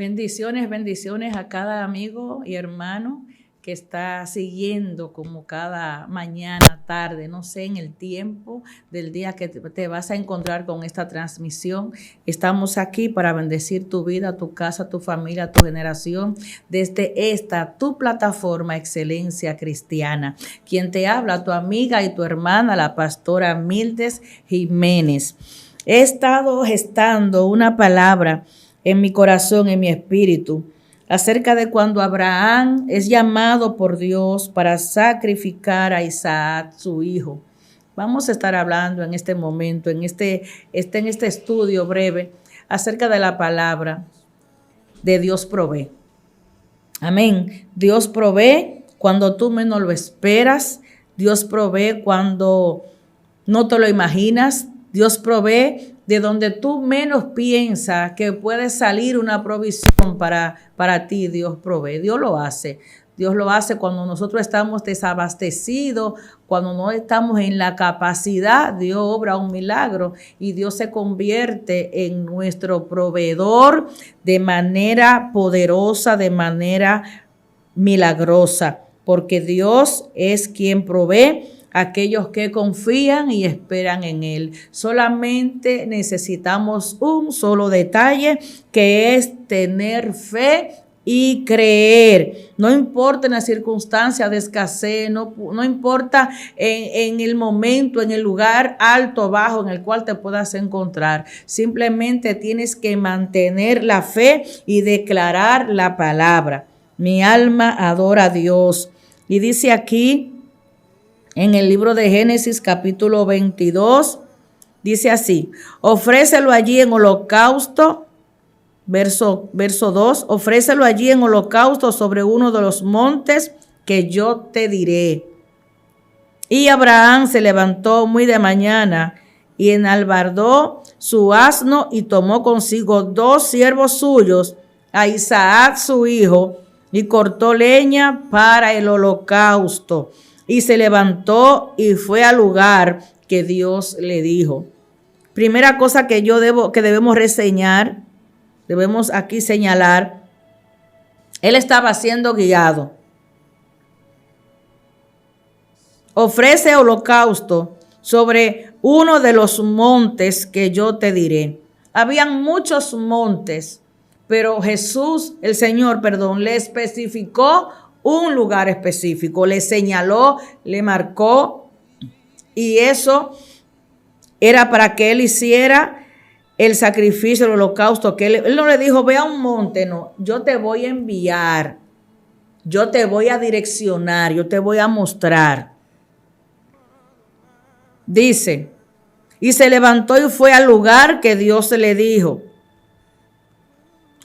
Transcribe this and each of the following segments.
Bendiciones, bendiciones a cada amigo y hermano que está siguiendo como cada mañana, tarde, no sé, en el tiempo del día que te vas a encontrar con esta transmisión. Estamos aquí para bendecir tu vida, tu casa, tu familia, tu generación, desde esta, tu plataforma Excelencia Cristiana. Quien te habla, tu amiga y tu hermana, la pastora Mildes Jiménez. He estado gestando una palabra en mi corazón, en mi espíritu, acerca de cuando Abraham es llamado por Dios para sacrificar a Isaac, su hijo. Vamos a estar hablando en este momento, en este estudio breve, acerca de la palabra de Dios provee. Amén. Dios provee cuando tú menos lo esperas. Dios provee cuando no te lo imaginas. Dios provee de donde tú menos piensas que puede salir una provisión para ti. Dios provee. Dios lo hace. Dios lo hace cuando nosotros estamos desabastecidos, cuando no estamos en la capacidad. Dios obra un milagro y Dios se convierte en nuestro proveedor de manera poderosa, de manera milagrosa, porque Dios es quien provee a aquellos que confían y esperan en Él. Solamente necesitamos un solo detalle, que es tener fe y creer. No importa en la circunstancia de escasez, no importa en el momento, en el lugar alto o bajo en el cual te puedas encontrar. Simplemente tienes que mantener la fe y declarar la palabra. Mi alma adora a Dios. Y dice aquí en el libro de Génesis capítulo 22, dice así: ofrécelo allí en holocausto. Verso 2, ofrécelo allí en holocausto sobre uno de los montes que yo te diré. Y Abraham se levantó muy de mañana y enalbardó su asno y tomó consigo 2 siervos suyos, a Isaac su hijo, y cortó leña para el holocausto. Y se levantó y fue al lugar que Dios le dijo. Primera cosa que debemos reseñar, debemos aquí señalar, él estaba siendo guiado. Ofrece holocausto sobre uno de los montes que yo te diré. Habían muchos montes, pero Jesús, el Señor, le especificó un lugar específico, le señaló, le marcó, y eso era para que él hiciera el sacrificio, el holocausto, que él no le dijo, ve a un monte, no, yo te voy a enviar, yo te voy a direccionar, yo te voy a mostrar. Dice, y se levantó y fue al lugar que Dios le dijo.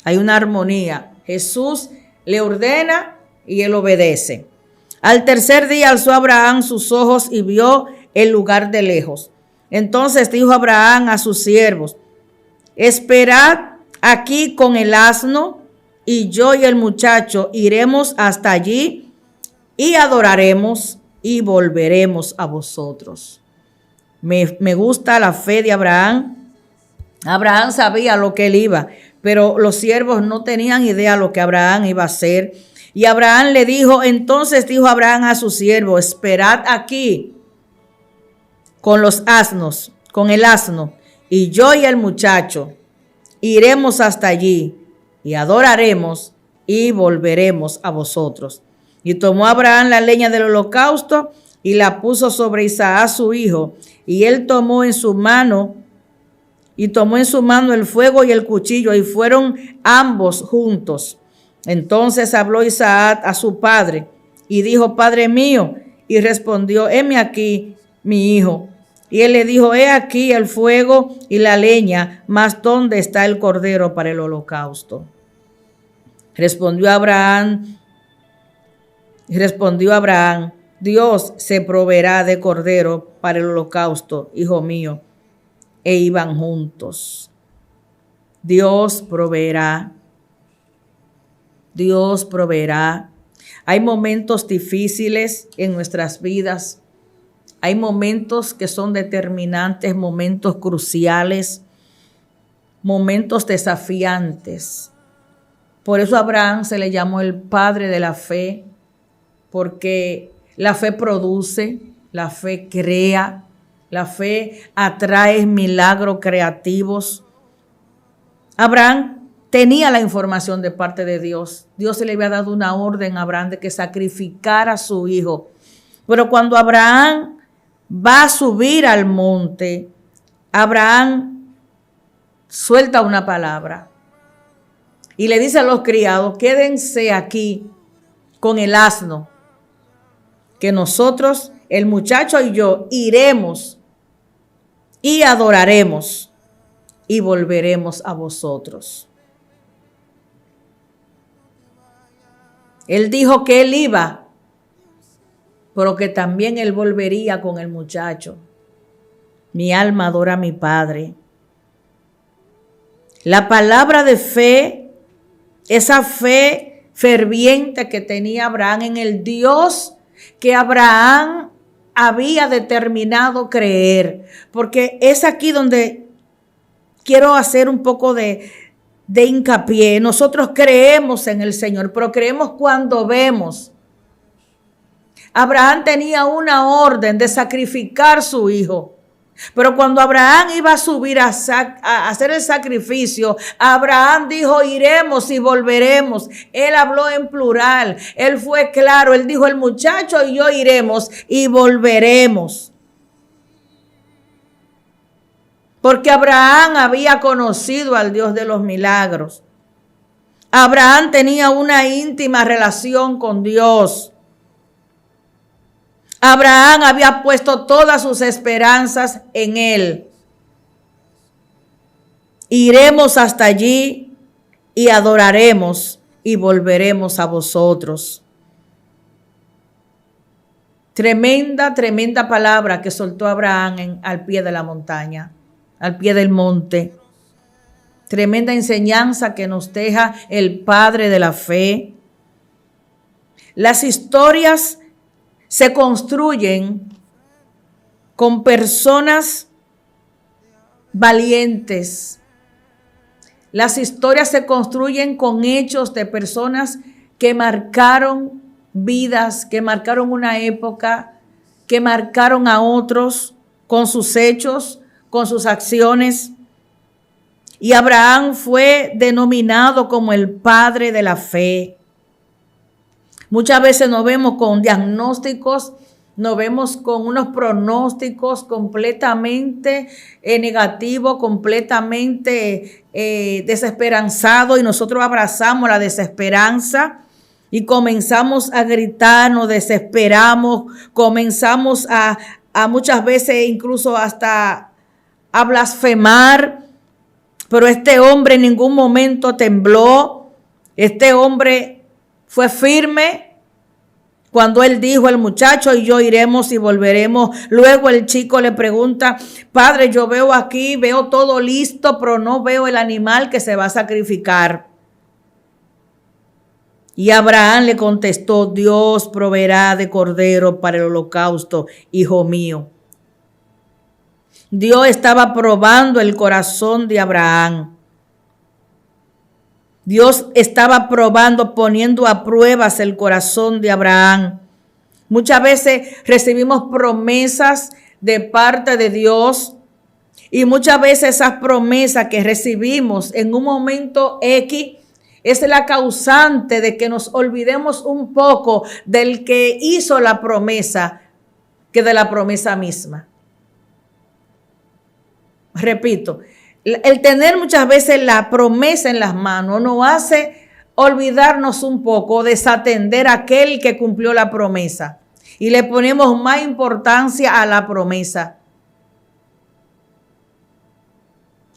Hay una armonía. Jesús le ordena y él obedece. Al tercer día alzó Abraham sus ojos y vio el lugar de lejos. Entonces dijo Abraham a sus siervos: esperad aquí con el asno, y yo y el muchacho iremos hasta allí y adoraremos y volveremos a vosotros. Me gusta la fe de Abraham. Abraham sabía lo que él iba, pero los siervos no tenían idea lo que Abraham iba a hacer. Y Abraham le dijo, entonces dijo Abraham a su siervo: esperad aquí con los asnos, con el asno, y yo y el muchacho iremos hasta allí y adoraremos y volveremos a vosotros. Y tomó Abraham la leña del holocausto y la puso sobre Isaac su hijo, y él tomó en su mano el fuego y el cuchillo, y fueron ambos juntos. Entonces habló Isaac a su padre y dijo: Padre mío. Y respondió: heme aquí, mi hijo. Y él le dijo: he aquí el fuego y la leña, mas ¿dónde está el cordero para el holocausto? Respondió Abraham: Dios se proveerá de cordero para el holocausto, hijo mío. E iban juntos. Dios proveerá. Dios proveerá. Hay momentos difíciles en nuestras vidas. Hay momentos que son determinantes, momentos cruciales, momentos desafiantes. Por eso a Abraham se le llamó el padre de la fe, porque la fe produce, la fe crea, la fe atrae milagros creativos. Abraham tenía la información de parte de Dios. Dios se le había dado una orden a Abraham de que sacrificara a su hijo. Pero cuando Abraham va a subir al monte, Abraham suelta una palabra y le dice a los criados: quédense aquí con el asno, que nosotros, el muchacho y yo, iremos y adoraremos y volveremos a vosotros. Él dijo que él iba, pero que también él volvería con el muchacho. Mi alma adora a mi Padre. La palabra de fe, esa fe ferviente que tenía Abraham en el Dios que Abraham había determinado creer, porque es aquí donde quiero hacer un poco de hincapié. Nosotros creemos en el Señor, pero creemos cuando vemos. Abraham tenía una orden de sacrificar su hijo. Pero cuando Abraham iba a subir a hacer el sacrificio, Abraham dijo: iremos y volveremos. Él habló en plural, él fue claro, él dijo: el muchacho y yo iremos y volveremos. Porque Abraham había conocido al Dios de los milagros. Abraham tenía una íntima relación con Dios. Abraham había puesto todas sus esperanzas en él. Iremos hasta allí y adoraremos y volveremos a vosotros. Tremenda, tremenda palabra que soltó Abraham al pie de la montaña, al pie del monte. Tremenda enseñanza que nos deja el Padre de la fe. Las historias se construyen con personas valientes. Las historias se construyen con hechos de personas que marcaron vidas, que marcaron una época, que marcaron a otros con sus hechos, con sus acciones. Y Abraham fue denominado como el padre de la fe. Muchas veces nos vemos con diagnósticos, nos vemos con unos pronósticos completamente negativos, completamente desesperanzados, y nosotros abrazamos la desesperanza y comenzamos a gritar, nos desesperamos, comenzamos a muchas veces incluso hasta a blasfemar. Pero este hombre en ningún momento tembló. Este hombre fue firme cuando él dijo: el muchacho y yo iremos y volveremos. Luego el chico le pregunta: padre, yo veo aquí, veo todo listo, pero no veo el animal que se va a sacrificar. Y Abraham le contestó: Dios proveerá de cordero para el holocausto, hijo mío. Dios estaba probando el corazón de Abraham. Dios estaba probando, poniendo a pruebas el corazón de Abraham. Muchas veces recibimos promesas de parte de Dios, y muchas veces esas promesas que recibimos en un momento X es la causante de que nos olvidemos un poco del que hizo la promesa que de la promesa misma. Repito, el tener muchas veces la promesa en las manos nos hace olvidarnos un poco, desatender a aquel que cumplió la promesa, y le ponemos más importancia a la promesa.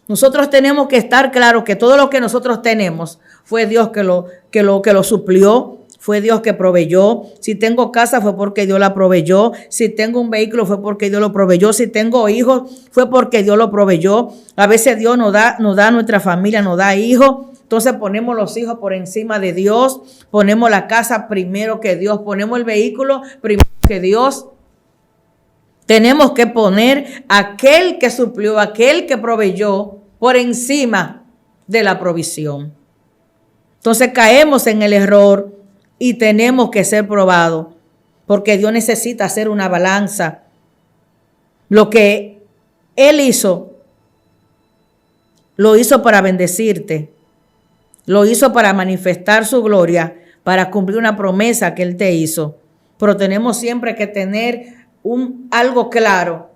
Nosotros tenemos que estar claros que todo lo que nosotros tenemos fue Dios que lo suplió. Fue Dios que proveyó. Si tengo casa fue porque Dios la proveyó. Si tengo un vehículo fue porque Dios lo proveyó. Si tengo hijos fue porque Dios lo proveyó. A veces Dios nos da nuestra familia, nos da hijos. Entonces ponemos los hijos por encima de Dios. Ponemos la casa primero que Dios. Ponemos el vehículo primero que Dios. Tenemos que poner aquel que suplió, aquel que proveyó por encima de la provisión. Entonces caemos en el error y tenemos que ser probados, porque Dios necesita hacer una balanza. Lo que Él hizo, lo hizo para bendecirte, lo hizo para manifestar su gloria, para cumplir una promesa que Él te hizo. Pero tenemos siempre que tener algo claro,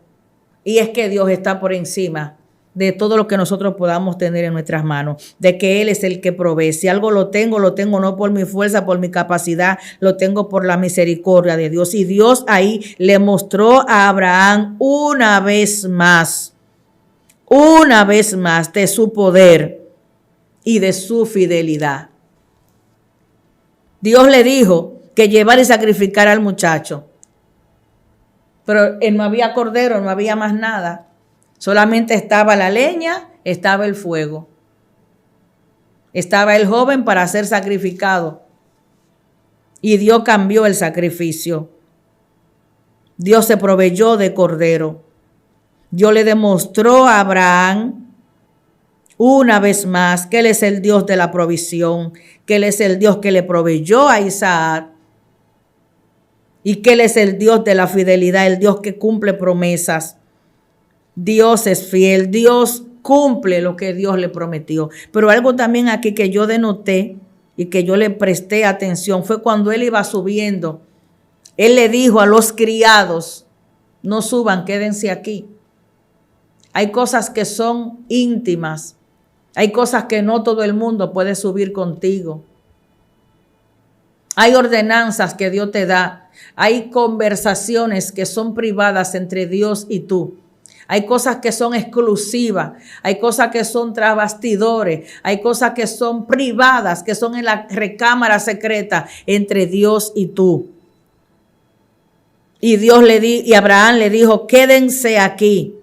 y es que Dios está por encima de todo lo que nosotros podamos tener en nuestras manos, de que Él es el que provee. Si algo lo tengo no por mi fuerza, por mi capacidad, lo tengo por la misericordia de Dios. Y Dios ahí le mostró a Abraham una vez más de su poder y de su fidelidad. Dios le dijo que llevara y sacrificara al muchacho, pero no había cordero, no había más nada. Solamente estaba la leña, estaba el fuego. Estaba el joven para ser sacrificado. Y Dios cambió el sacrificio. Dios se proveyó de cordero. Dios le demostró a Abraham una vez más que Él es el Dios de la provisión, que Él es el Dios que le proveyó a Isaac y que Él es el Dios de la fidelidad, el Dios que cumple promesas. Dios es fiel, Dios cumple lo que Dios le prometió. Pero algo también aquí que yo denoté y que yo le presté atención fue cuando Él iba subiendo. Él le dijo a los criados, no suban, quédense aquí. Hay cosas que son íntimas. Hay cosas que no todo el mundo puede subir contigo. Hay ordenanzas que Dios te da. Hay conversaciones que son privadas entre Dios y tú. Hay cosas que son exclusivas. Hay cosas que son tras bastidores. Hay cosas que son privadas, que son en la recámara secreta entre Dios y tú. Y Abraham le dijo, quédense aquí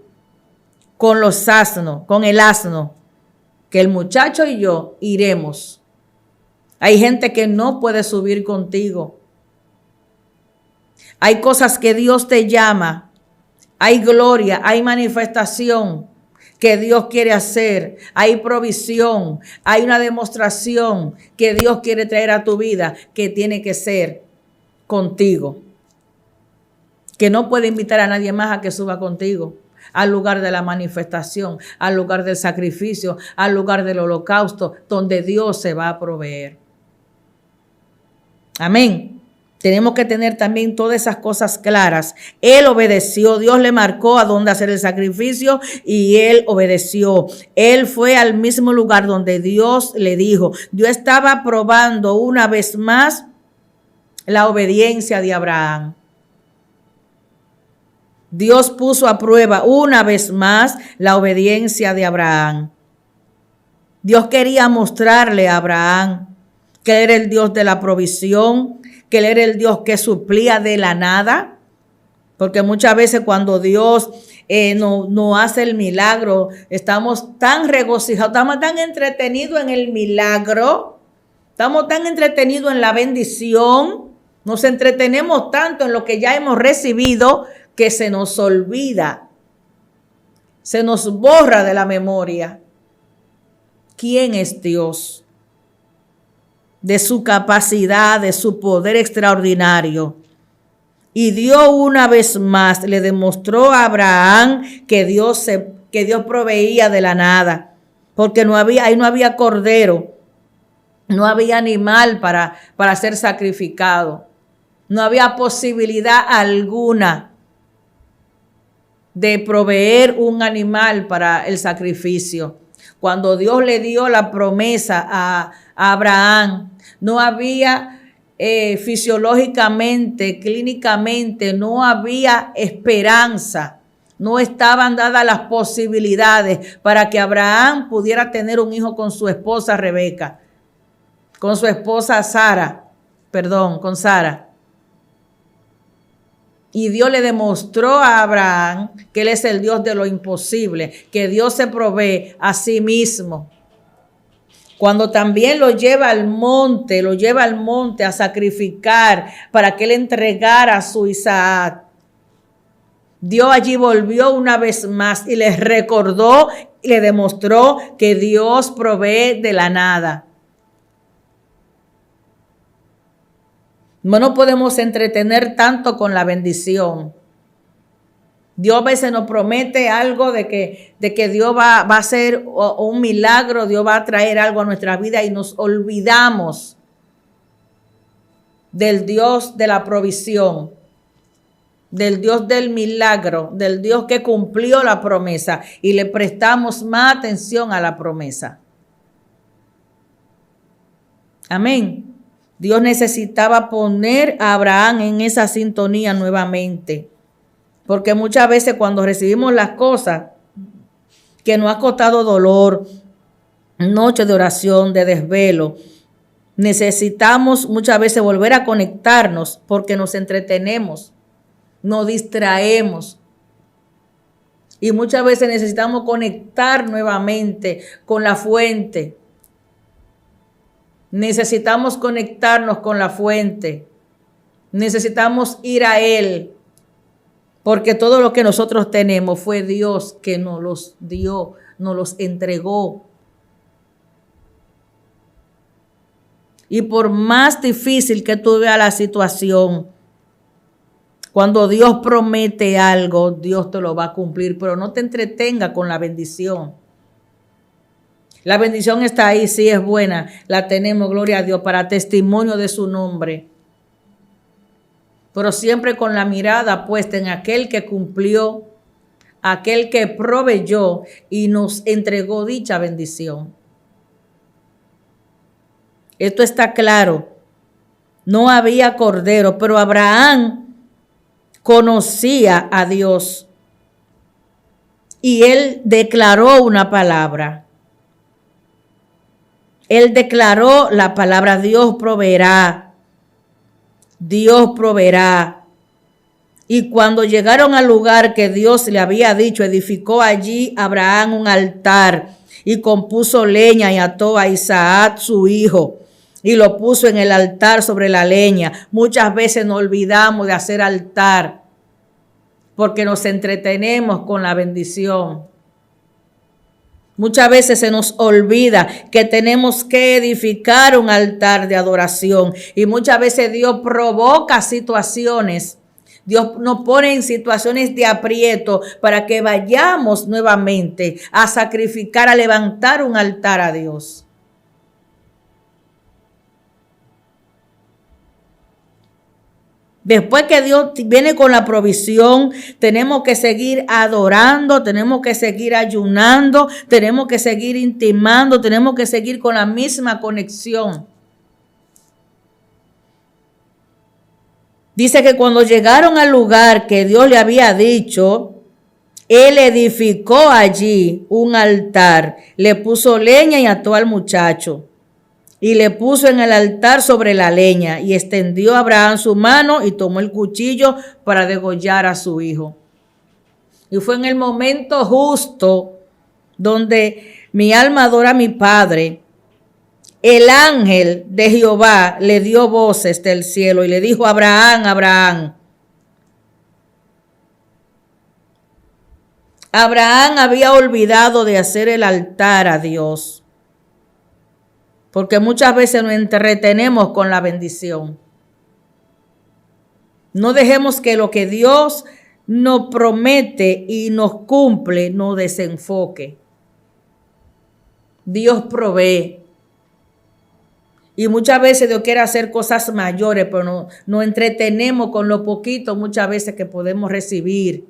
con los asnos, con el asno, que el muchacho y yo iremos. Hay gente que no puede subir contigo. Hay cosas que Dios te llama. Hay gloria, hay manifestación que Dios quiere hacer. Hay provisión, hay una demostración que Dios quiere traer a tu vida que tiene que ser contigo. Que no puede invitar a nadie más a que suba contigo. Al lugar de la manifestación, al lugar del sacrificio, al lugar del holocausto, donde Dios se va a proveer. Amén. Tenemos que tener también todas esas cosas claras. Él obedeció, Dios le marcó a dónde hacer el sacrificio y él obedeció. Él fue al mismo lugar donde Dios le dijo. Dios estaba probando una vez más la obediencia de Abraham. Dios puso a prueba una vez más la obediencia de Abraham. Dios quería mostrarle a Abraham que Él era el Dios de la provisión, que Él era el Dios que suplía de la nada. Porque muchas veces cuando Dios no hace el milagro, estamos tan regocijados, estamos tan entretenidos en el milagro, estamos tan entretenidos en la bendición, nos entretenemos tanto en lo que ya hemos recibido, que se nos olvida, se nos borra de la memoria quién es Dios, de su capacidad, de su poder extraordinario. Y Dios una vez más le demostró a Abraham que Dios proveía de la nada, porque ahí no había cordero, no había animal para ser sacrificado, no había posibilidad alguna de proveer un animal para el sacrificio. Cuando Dios le dio la promesa a Abraham, no había fisiológicamente, clínicamente, no había esperanza. No estaban dadas las posibilidades para que Abraham pudiera tener un hijo con su esposa Rebeca, con su esposa con Sara. Y Dios le demostró a Abraham que Él es el Dios de lo imposible, que Dios se provee a sí mismo. Cuando también lo lleva al monte a sacrificar para que Él entregara a su Isaac. Dios allí volvió una vez más y les recordó y le demostró que Dios provee de la nada. No nos podemos entretener tanto con la bendición. Dios a veces nos promete algo de que Dios va a hacer un milagro, Dios va a traer algo a nuestra vida y nos olvidamos del Dios de la provisión, del Dios del milagro, del Dios que cumplió la promesa y le prestamos más atención a la promesa. Amén. Dios necesitaba poner a Abraham en esa sintonía nuevamente. Porque muchas veces cuando recibimos las cosas que nos ha costado dolor, noche de oración, de desvelo, necesitamos muchas veces volver a conectarnos porque nos entretenemos, nos distraemos. Y muchas veces necesitamos conectar nuevamente con la fuente. Necesitamos conectarnos con la fuente. Necesitamos ir a Él. Porque todo lo que nosotros tenemos fue Dios que nos los dio, nos los entregó. Y por más difícil que tú veas la situación, cuando Dios promete algo, Dios te lo va a cumplir. Pero no te entretenga con la bendición. La bendición está ahí, sí es buena, la tenemos, gloria a Dios, para testimonio de su nombre. Pero siempre con la mirada puesta en aquel que cumplió, aquel que proveyó y nos entregó dicha bendición. Esto está claro. No había cordero, pero Abraham conocía a Dios y él declaró una palabra. Él declaró la palabra: Dios proveerá. Dios proveerá. Y cuando llegaron al lugar que Dios le había dicho, edificó allí Abraham un altar y compuso leña y ató a Isaac su hijo y lo puso en el altar sobre la leña. Muchas veces nos olvidamos de hacer altar porque nos entretenemos con la bendición. Muchas veces se nos olvida que tenemos que edificar un altar de adoración y muchas veces Dios provoca situaciones. Dios nos pone en situaciones de aprieto para que vayamos nuevamente a sacrificar, a levantar un altar a Dios. Después que Dios viene con la provisión, tenemos que seguir adorando, tenemos que seguir ayunando, tenemos que seguir intimando, tenemos que seguir con la misma conexión. Dice que cuando llegaron al lugar que Dios le había dicho, él edificó allí un altar, le puso leña y ató al muchacho. Y le puso en el altar sobre la leña y extendió a Abraham su mano y tomó el cuchillo para degollar a su hijo. Y fue en el momento justo donde mi alma adora a mi Padre. El ángel de Jehová le dio voces del cielo y le dijo: Abraham, Abraham. Abraham había olvidado de hacer el altar a Dios. Porque muchas veces nos entretenemos con la bendición. No dejemos que lo que Dios nos promete y nos cumple nos desenfoque. Dios provee. Y muchas veces Dios quiere hacer cosas mayores, pero nos entretenemos con lo poquito muchas veces que podemos recibir.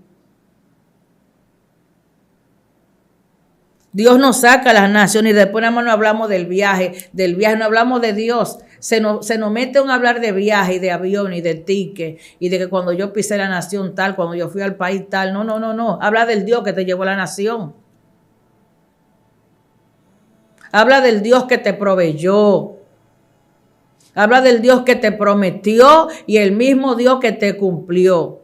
Dios nos saca a las naciones y después nada más no hablamos del viaje no hablamos de Dios. Se nos mete un hablar de viaje y de avión y de ticket y de que cuando yo pisé la nación tal, cuando yo fui al país tal. No. Habla del Dios que te llevó a la nación. Habla del Dios que te proveyó. Habla del Dios que te prometió y el mismo Dios que te cumplió.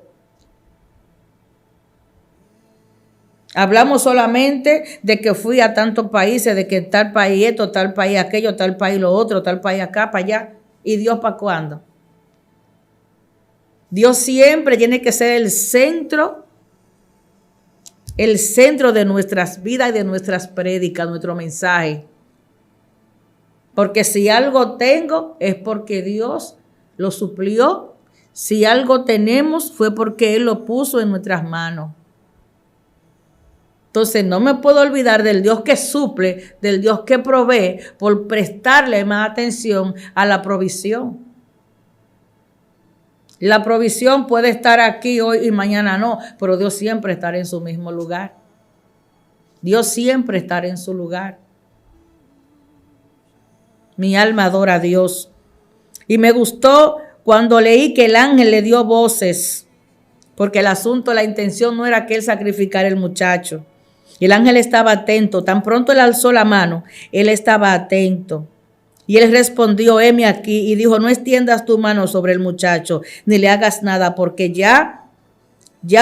Hablamos solamente de que fui a tantos países, de que tal país esto, tal país aquello, tal país lo otro, tal país acá, para allá. ¿Y Dios para cuándo? Dios siempre tiene que ser el centro de nuestras vidas y de nuestras prédicas, nuestro mensaje. Porque si algo tengo es porque Dios lo suplió. Si algo tenemos fue porque Él lo puso en nuestras manos. Entonces no me puedo olvidar del Dios que suple, del Dios que provee, por prestarle más atención a la provisión. La provisión puede estar aquí hoy y mañana no, pero Dios siempre estará en su mismo lugar. Dios siempre estará en su lugar. Mi alma adora a Dios. Y me gustó cuando leí que el ángel le dio voces, porque el asunto, la intención no era que él sacrificara el muchacho. Y el ángel estaba atento. Tan pronto él alzó la mano, él estaba atento. Y él respondió, heme aquí, y dijo, no extiendas tu mano sobre el muchacho, ni le hagas nada, porque ya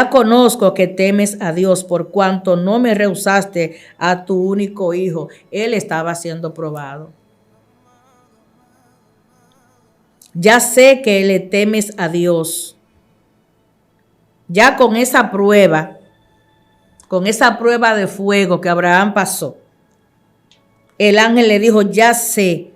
conozco que temes a Dios, por cuanto no me rehusaste a tu único hijo. Él estaba siendo probado. Ya sé que le temes a Dios. Ya con esa prueba de fuego que Abraham pasó, el ángel le dijo, ya sé,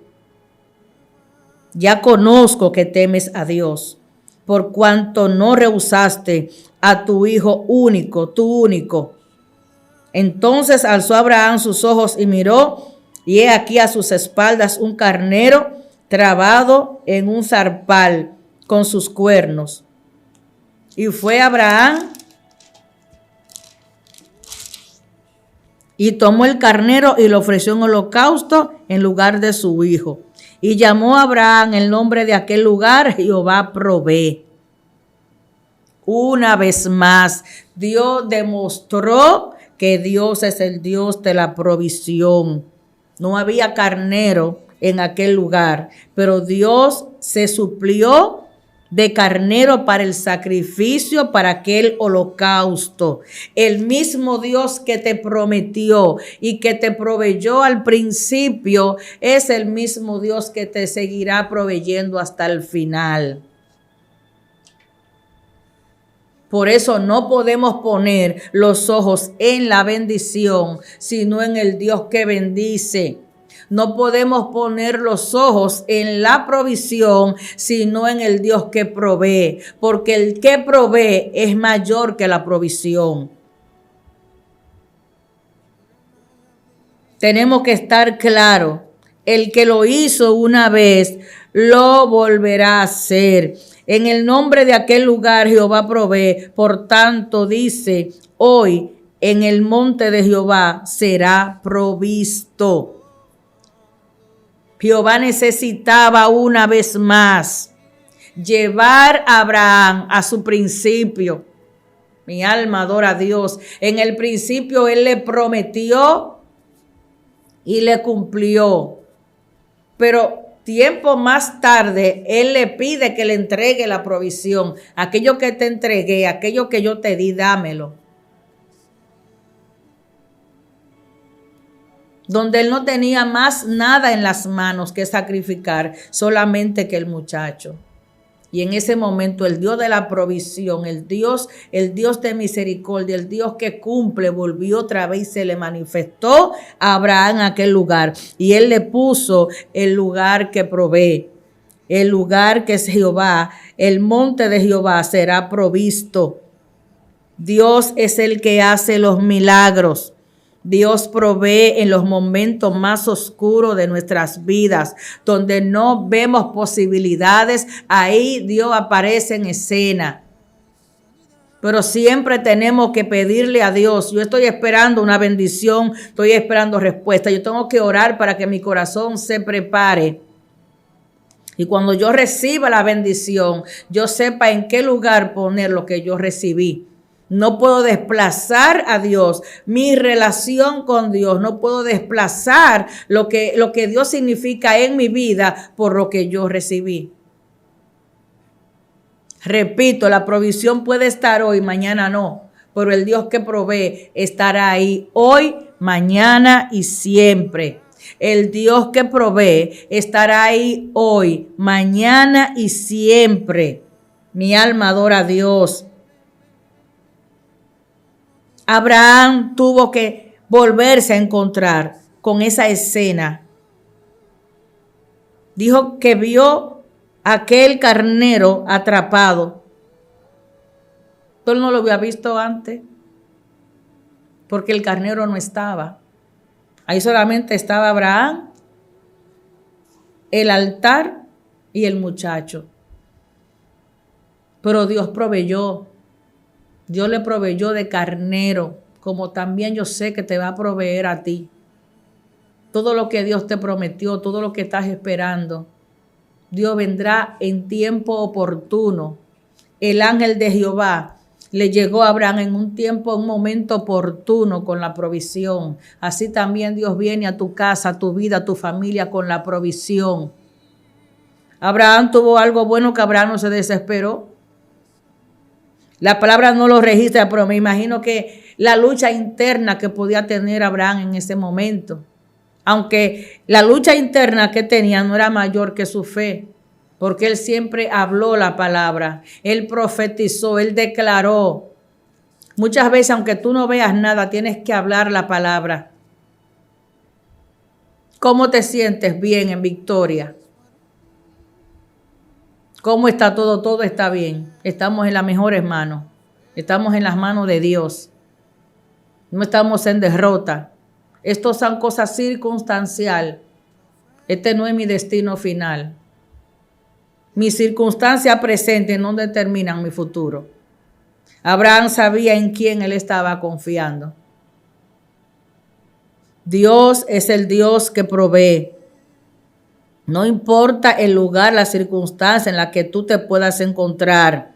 ya conozco que temes a Dios, por cuanto no rehusaste a tu hijo único, tu único. Entonces alzó Abraham sus ojos y miró, y he aquí a sus espaldas un carnero trabado en un zarzal con sus cuernos. Y fue Abraham y tomó el carnero y lo ofreció en holocausto en lugar de su hijo. Y llamó a Abraham el nombre de aquel lugar, Jehová provee. Una vez más, Dios demostró que Dios es el Dios de la provisión. No había carnero en aquel lugar, pero Dios se suplió de carnero para el sacrificio, para aquel holocausto. El mismo Dios que te prometió y que te proveyó al principio es el mismo Dios que te seguirá proveyendo hasta el final. Por eso no podemos poner los ojos en la bendición, sino en el Dios que bendice. No podemos poner los ojos en la provisión, sino en el Dios que provee, porque el que provee es mayor que la provisión. Tenemos que estar claros, el que lo hizo una vez, lo volverá a hacer. En el nombre de aquel lugar Jehová provee, por tanto dice, hoy en el monte de Jehová será provisto. Jehová necesitaba una vez más llevar a Abraham a su principio. Mi alma adora a Dios. En el principio Él le prometió y le cumplió. Pero tiempo más tarde Él le pide que le entregue la provisión. Aquello que te entregué, aquello que yo te di, dámelo. Donde él no tenía más nada en las manos que sacrificar, solamente que el muchacho. Y en ese momento el Dios de la provisión, el Dios de misericordia, el Dios que cumple, volvió otra vez y se le manifestó a Abraham en aquel lugar. Y él le puso el lugar que provee, el lugar que es Jehová, el monte de Jehová será provisto. Dios es el que hace los milagros. Dios provee en los momentos más oscuros de nuestras vidas, donde no vemos posibilidades. Ahí Dios aparece en escena. Pero siempre tenemos que pedirle a Dios. Yo estoy esperando una bendición, estoy esperando respuesta. Yo tengo que orar para que mi corazón se prepare. Y cuando yo reciba la bendición, yo sepa en qué lugar poner lo que yo recibí. No puedo desplazar a Dios, mi relación con Dios. No puedo desplazar lo que Dios significa en mi vida por lo que yo recibí. Repito, la provisión puede estar hoy, mañana no. Pero el Dios que provee estará ahí hoy, mañana y siempre. El Dios que provee estará ahí hoy, mañana y siempre. Mi alma adora a Dios. Abraham tuvo que volverse a encontrar con esa escena. Dijo que vio aquel carnero atrapado. Tú no lo había visto antes, porque el carnero no estaba. Ahí solamente estaba Abraham, el altar y el muchacho. Pero Dios proveyó. Dios le proveyó de carnero, como también yo sé que te va a proveer a ti. Todo lo que Dios te prometió, todo lo que estás esperando, Dios vendrá en tiempo oportuno. El ángel de Jehová le llegó a Abraham en un tiempo, un momento oportuno con la provisión. Así también Dios viene a tu casa, a tu vida, a tu familia con la provisión. Abraham tuvo algo bueno que Abraham no se desesperó. La palabra no lo registra, pero me imagino que la lucha interna que podía tener Abraham en ese momento, aunque la lucha interna que tenía no era mayor que su fe, porque él siempre habló la palabra, él profetizó, él declaró. Muchas veces, aunque tú no veas nada, tienes que hablar la palabra. ¿Cómo te sientes? Bien, en victoria. ¿Cómo está todo? Todo está bien. Estamos en las mejores manos. Estamos en las manos de Dios. No estamos en derrota. Esto son cosas circunstanciales. Este no es mi destino final. Mis circunstancias presentes no determinan mi futuro. Abraham sabía en quién él estaba confiando. Dios es el Dios que provee. No importa el lugar, la circunstancia en la que tú te puedas encontrar.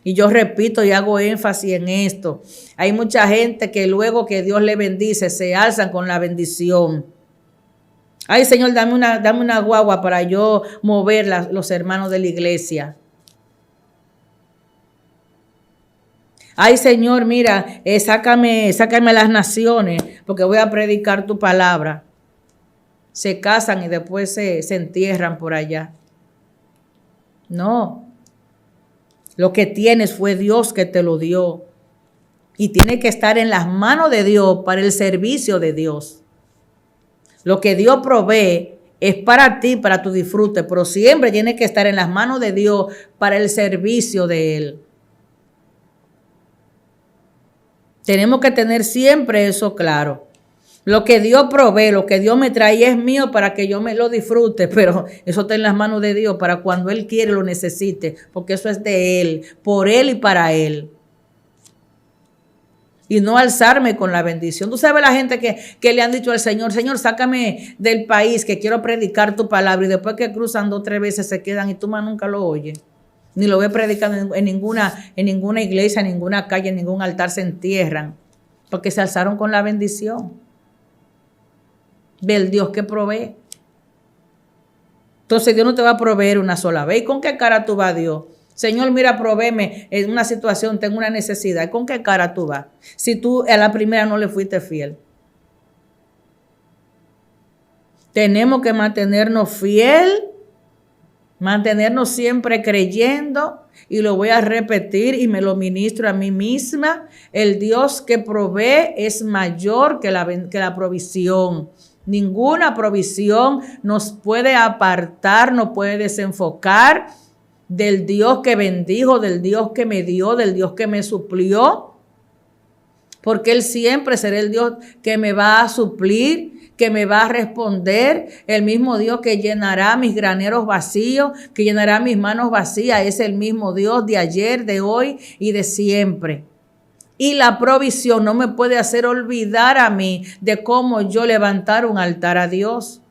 Y yo repito y hago énfasis en esto. Hay mucha gente que luego que Dios le bendice, se alzan con la bendición. Ay, Señor, dame una guagua para yo mover los hermanos de la iglesia. Ay, Señor, mira, sácame a las naciones porque voy a predicar tu palabra. Se casan y después se entierran por allá. No. Lo que tienes fue Dios que te lo dio. Y tiene que estar en las manos de Dios para el servicio de Dios. Lo que Dios provee es para ti, para tu disfrute, pero siempre tiene que estar en las manos de Dios para el servicio de Él. Tenemos que tener siempre eso claro. Lo que Dios provee, lo que Dios me trae es mío para que yo me lo disfrute, pero eso está en las manos de Dios para cuando Él quiere lo necesite, porque eso es de Él, por Él y para Él. Y no alzarme con la bendición. Tú sabes la gente que le han dicho al Señor, Señor, sácame del país que quiero predicar tu palabra, y después que cruzan 2 o 3 veces se quedan y tú más nunca lo oyes. Ni lo ves predicando en ninguna iglesia, en ninguna calle, en ningún altar, se entierran, porque se alzaron con la bendición del Dios que provee. Entonces Dios no te va a proveer una sola vez. ¿Y con qué cara tú vas a Dios? Señor, mira, provéeme en una situación, tengo una necesidad. ¿Y con qué cara tú vas? Si tú a la primera no le fuiste fiel. Tenemos que mantenernos fiel, mantenernos siempre creyendo, y lo voy a repetir y me lo ministro a mí misma. El Dios que provee es mayor que la provisión. Ninguna provisión nos puede apartar, nos puede desenfocar del Dios que bendijo, del Dios que me dio, del Dios que me suplió. Porque Él siempre será el Dios que me va a suplir, que me va a responder. El mismo Dios que llenará mis graneros vacíos, que llenará mis manos vacías. Es el mismo Dios de ayer, de hoy y de siempre. Y la provisión no me puede hacer olvidar a mí de cómo yo levantar un altar a Dios.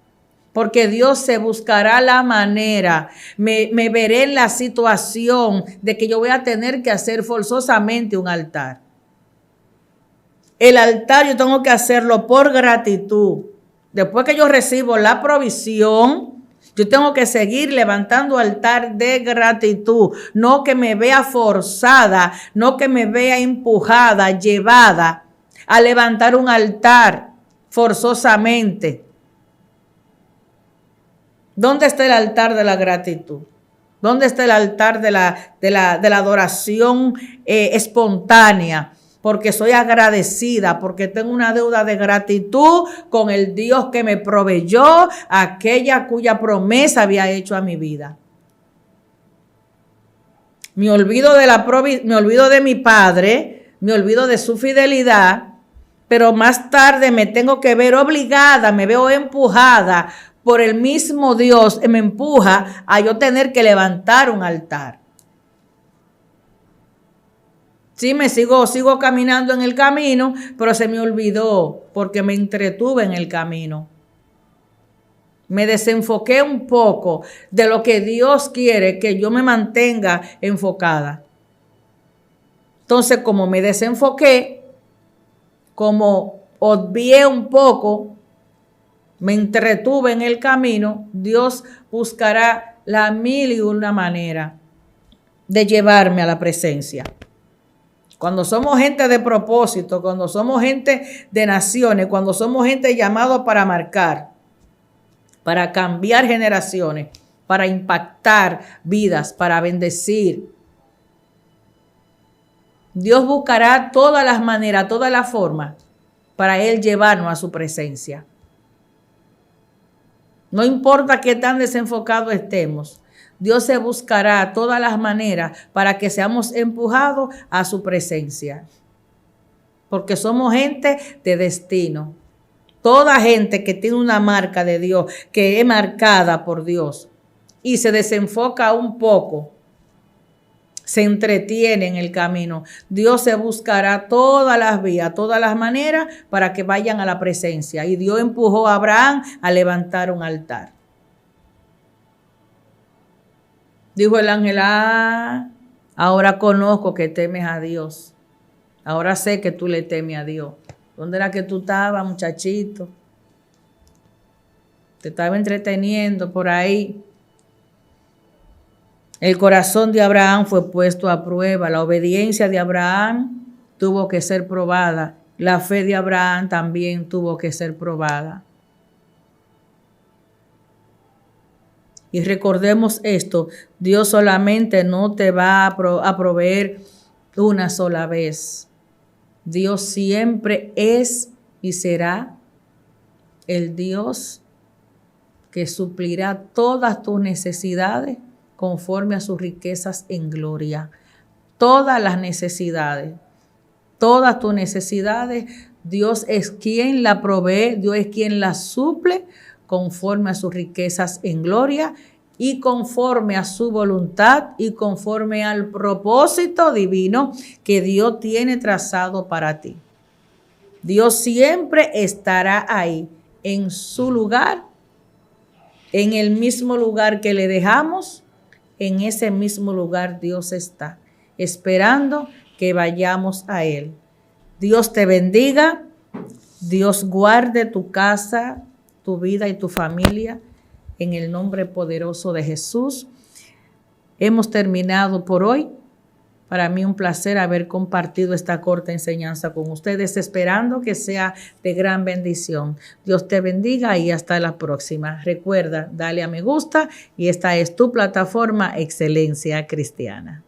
Porque Dios se buscará la manera, me veré en la situación de que yo voy a tener que hacer forzosamente un altar. El altar yo tengo que hacerlo por gratitud. Después que yo recibo la provisión, yo tengo que seguir levantando altar de gratitud, no que me vea forzada, no que me vea empujada, llevada a levantar un altar forzosamente. ¿Dónde está el altar de la gratitud? ¿Dónde está el altar de la adoración espontánea? Porque soy agradecida, porque tengo una deuda de gratitud con el Dios que me proveyó, aquella cuya promesa había hecho a mi vida. me olvido de mi padre, me olvido de su fidelidad, pero más tarde me tengo que ver obligada, me veo empujada por el mismo Dios, me empuja a yo tener que levantar un altar. Sí, sigo caminando en el camino, pero se me olvidó porque me entretuve en el camino. Me desenfoqué un poco de lo que Dios quiere que yo me mantenga enfocada. Entonces, como me desenfoqué, como obvié un poco, me entretuve en el camino, Dios buscará la mil y una manera de llevarme a la presencia. Cuando somos gente de propósito, cuando somos gente de naciones, cuando somos gente llamada para marcar, para cambiar generaciones, para impactar vidas, para bendecir, Dios buscará todas las maneras, todas las formas para Él llevarnos a su presencia. No importa qué tan desenfocados estemos, Dios se buscará todas las maneras para que seamos empujados a su presencia. Porque somos gente de destino. Toda gente que tiene una marca de Dios, que es marcada por Dios y se desenfoca un poco, se entretiene en el camino, Dios se buscará todas las vías, todas las maneras para que vayan a la presencia. Y Dios empujó a Abraham a levantar un altar. Dijo el ángel, ahora conozco que temes a Dios. Ahora sé que tú le temes a Dios. ¿Dónde era que tú estabas, muchachito? Te estaba entreteniendo por ahí. El corazón de Abraham fue puesto a prueba. La obediencia de Abraham tuvo que ser probada. La fe de Abraham también tuvo que ser probada. Y recordemos esto, Dios solamente no te va a proveer una sola vez. Dios siempre es y será el Dios que suplirá todas tus necesidades conforme a sus riquezas en gloria. Todas las necesidades, todas tus necesidades, Dios es quien la provee, Dios es quien la suple conforme a sus riquezas en gloria y conforme a su voluntad y conforme al propósito divino que Dios tiene trazado para ti. Dios siempre estará ahí, en su lugar, en el mismo lugar que le dejamos, en ese mismo lugar Dios está, esperando que vayamos a Él. Dios te bendiga, Dios guarde tu casa, tu vida y tu familia, en el nombre poderoso de Jesús. Hemos terminado por hoy. Para mí un placer haber compartido esta corta enseñanza con ustedes, esperando que sea de gran bendición. Dios te bendiga y hasta la próxima. Recuerda, dale a me gusta y esta es tu plataforma Excelencia Cristiana.